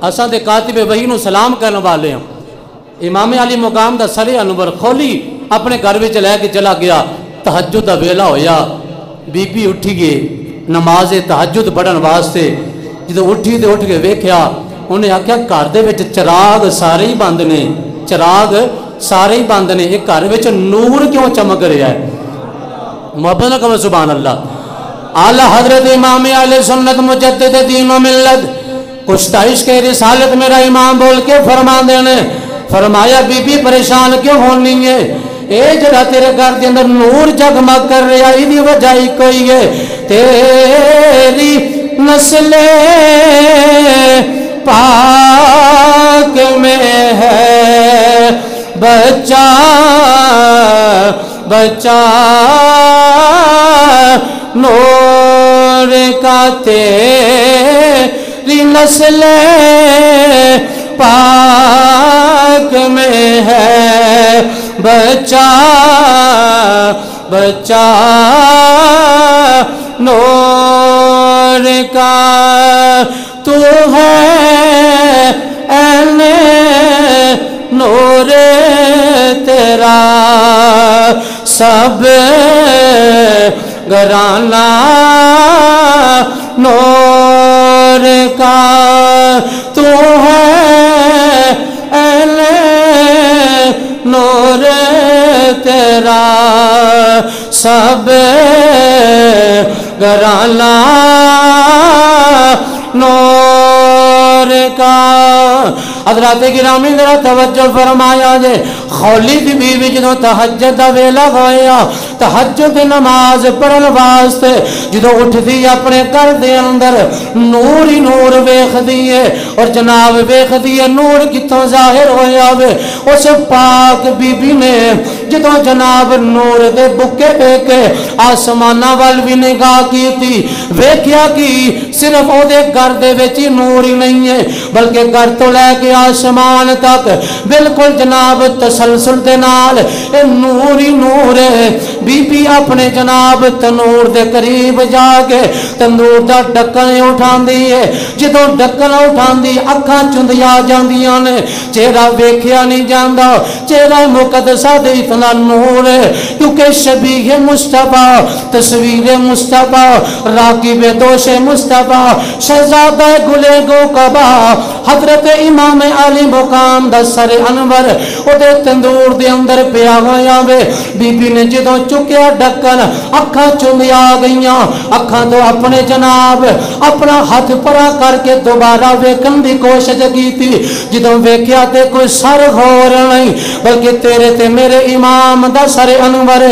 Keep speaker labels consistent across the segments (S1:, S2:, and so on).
S1: اساں دے کاتب وحی نو سلام کرنے والے ہیں. امام علی مقام دا سر انور کھولی اپنے گھر وچ لے کے چلا گیا. تہجد دا ویلا ہویا, بی بی اٹھی گئے نماز تہجد پڑھن واسطے. جدو اٹھی تے اٹھ کے ویکھیا, انہیں آکھیا گھر دے وچ چراغ سارے ہی بند نے, چراغ سارے ہی بند نے, ایک گھر وچ نور کیوں چمک رہا ہے؟ محبت نہ کہو سبحان اللہ. اعلی حضرت امام اہل سنت مجدد دین و ملت کشتہ عشق رسالت میرا امام بول کے فرما دینے, فرمایا بی بی پریشان کیوں ہونی ہے؟ اے جڑا تیرے گھر کے اندر نور جگمگ کر رہا ہے, یہ وجہ ہی کوئی ہے, تیری نسل پاک میں ہے بچہ بچہ نور کا, تیری نسل پاک میں ہے بچہ بچہ نور کا, تو ہے این نور تیرا سب گھرانہ نور کا, تو ہے این نور تیرا سب گھرانہ نور کا. حضرات گرامی ذرا توجہ فرمایا جے, خولید بی بی جدو تہجد دا ویلا ہویا, تہجد نماز پڑھن واسطے جدو اٹھ دی اپنے گھر دے اندر نور ہی نور ویکھ دیئے, اور جناب ویکھ دیئے نور کتوں ظاہر ہویا وے. اس پاک بی بی نے جدو جناب نور دے بکے پہ کے آسمانہ وال بھی نگاہ کی تھی, ویکھیا کی صرف او دے گھر دے وچی نور ہی نہیں ہے, بلکہ گھر تو لے کے آسمان تک بالکل جناب تسلسل دے نال اے نور ہی نور ہے. بی بی اپنے جناب تنور دے قریب جا کے تندور دا ڈکن اٹھان دی ہے, جدو ڈکن اٹھان دی اکھاں چندیا جاندیاں نے, چہرہ ویکھیا نہیں جاندا, چہرہ مقدسہ دے اتنا نور ہے, کیونکہ شبیہ مصطفیٰ تصویر مصطفیٰ راکب دوش مصطفیٰ شہزادہ گلے گو کبا حضرت امام علی مقام دا سر انور او دے تندور دے اندر پیا ہویا وے. بی بی نے جدوں چکیا ڈکن اکھاں چندیا گئیاں, اکھاں تو اپنے جناب اپنا ہاتھ پرا کر کے دوبارہ ویکھن دی کوشش کی تھی, جدوں ویکھیا تے کوئی سر غور نہیں بلکہ تیرے تے میرے امام دا سر انور.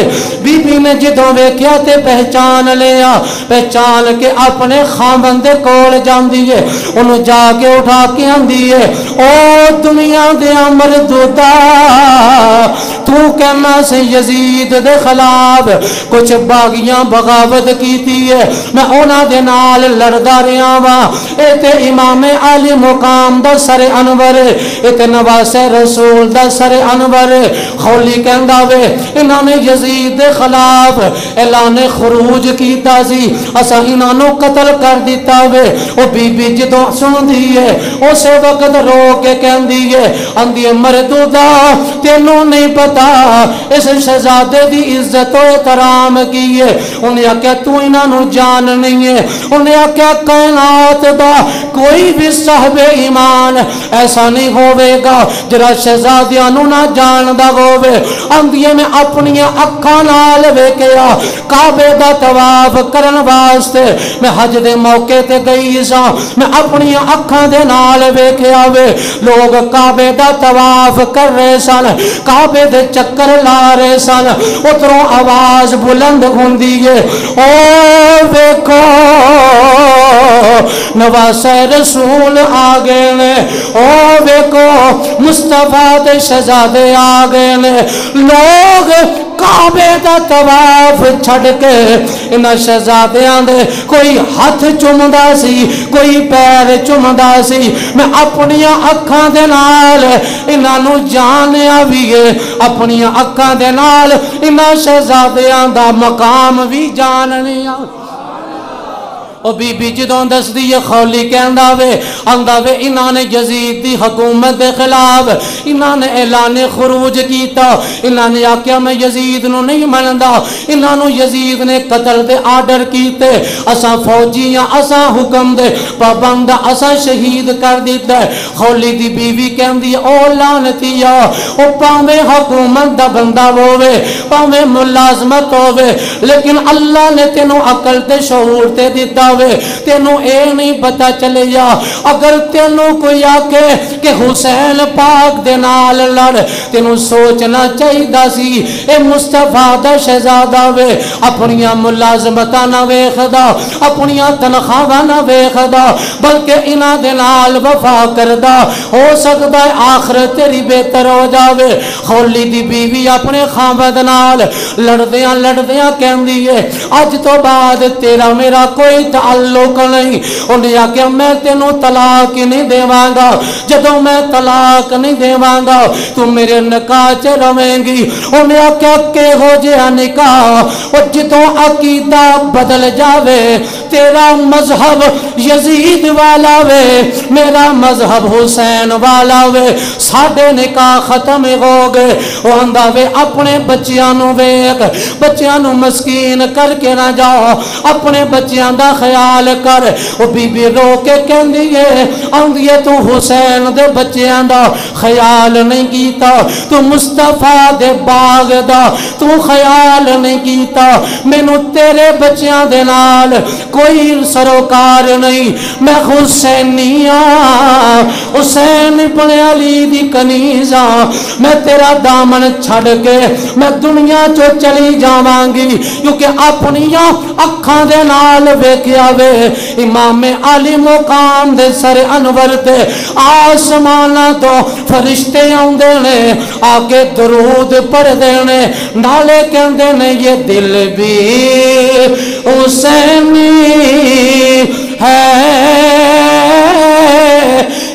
S1: بی بی نے جدوں ویکھیا تے پہچان لیا, پہچان کے اپنے خاوند دے کول جاندی ہے, انہوں جا کے اٹھا کے آندی ہے, او دنیا دے مردودا تو کہنا سے یزید دے خلاف کچھ باغیاں بغاوت کیتی ہے, میں اونا دے نال لڑدا رہا وا. اے تے امام علی مقام دا سر انور, اے تے نواس رسول دا سر انور. خولی کہندا وے انہاں نے یزید دے خلاف اعلان خروج کیتا سی, اسا انہاں نو قتل کر دیتا وے. او بی بی جدوں سندی ہے اس وقت رو کے کہندی ہے, اندی مردودا تینوں نہیں پتا اس شہزادے دی عزت و احترام کی ہے. انہیں کہا تو انہاں نو جان نہیں ہے, انہیں کہا کائنات دا کوئی بھی صاحب ایمان ایسا نہیں ہوئے گا جرا شہزادیاں نو نہ جان دا ہوئے. اندیے میں اپنی اکھاں نال ویکھیا کعبے دا طواف کرن واسطے میں حج دے موقع تے گئی سا, میں اپنی اکھاں دے نال ویکھیا وے لوگ کعبے دا طواف کر رہے سن, کعبے دے چکر لا رہے سن. اتروں آواز بلند ہوندی ہے, او ویکھو نواس رسول آگے نے, او ویکھو مصطفیٰ دے شہزادے آگے نے. لوگ کعبے دا طواف چھڑ کے انہاں شہزادیاں دے کوئی ہاتھ چومدا سی کوئی پیر چومدا سی. میں اپنی اکھاں دے نال انہاں نو جانیا وی ہے, اپنی اکھاں دے نال انہاں شہزادیاں دا مقام وی جاننیا. او بی بی جدوں دس دی خولی کہندا وے آندا وے انہاں نے یزید دی حکومت دے خلاف انہاں نے اعلان خروج کیتا انہاں نے آکھیا میں یزید نو نہیں مندا انہاں نو یزید نے قتل دے آرڈر کیتے اساں فوجیاں اساں حکم دے پابند اساں شہید کر دیتا ہے خولی دی بیوی کہندی او لعنتیا او پاویں حکومت دا بندہ ہووے پاویں ملازمت ہووے لیکن اللہ نے تینوں عقل تے شعور تے دیتا ہوئے تینوں اے نہیں پتا چلے یا اگر تینوں کوئی آکے کہ حسین پاک دے نال لڑ تینوں سوچنا چاہیدہ سی اے مصطفیٰ دا شہزادہ وے اپنیاں ملازمتاں نہ ویخدا اپنیاں تنخواہ نہ ویخدا بلکہ انہاں دے نال وفا کردہ ہو سکتا ہے آخرت تیری بہتر ہو جاوے خولی دی بیوی اپنے خامد نال لڑدیاں کہندی ہے آج تو بعد تیرا میرا کوئی تعلق نہیں انہیں آکھیا میں تینوں طلاق نہیں دیواں گا جدوں میں طلاق نہیں دیواں گا تو میرے نکاح چ رہیں گی انہیں آکھیا کہ ہو جیا نکاح اور جدوں عقیدہ بدل جاوے تیرا مذہب یزید والا وے میرا مذہب حسین والا وے ساڈے نکاح ختم ہو گئے وہ آندا وے اپنے بچیاں نو ویکھ بچیاں نو مسکین کر کے نہ جاؤ اپنے بچیاں دا خیال کر وہ بی بی رو کے کہندی ہے آندی ہے تو حسین دے بچیاں دا خیال نہیں کیتا تو مصطفیٰ دے باغ دا تو خیال نہیں کیتا مینو تیرے بچیاں دے نال کوئی سروکار نہیں میں حسینیاں حسین ابن علی دی کنیزاں میں تیرا دامن چھڑ کے میں دنیا چو چلی جاواں گی کیونکہ اپنیاں اکھاں دے نال ویکھیا وے امام علی مقام دے سر انور تے آسماناں تو فرشتے آندے نے آگے درود پڑھ دینے نالے کہندے نے یہ دل بھی حسینی ہے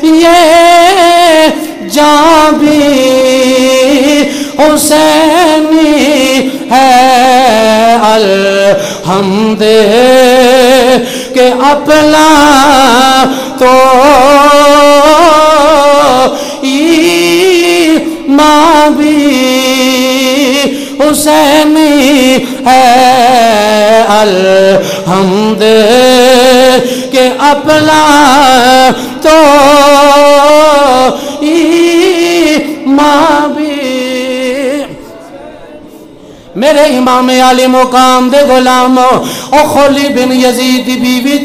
S1: یہ جان بھی حسینی ہے الحمد کہ اپنا تو ایمان بھی حسینی ہے الحمد کہ اپنا تو ایمان بھی میرے امام علی مقام دے غلام او خولی بن یزید بیوی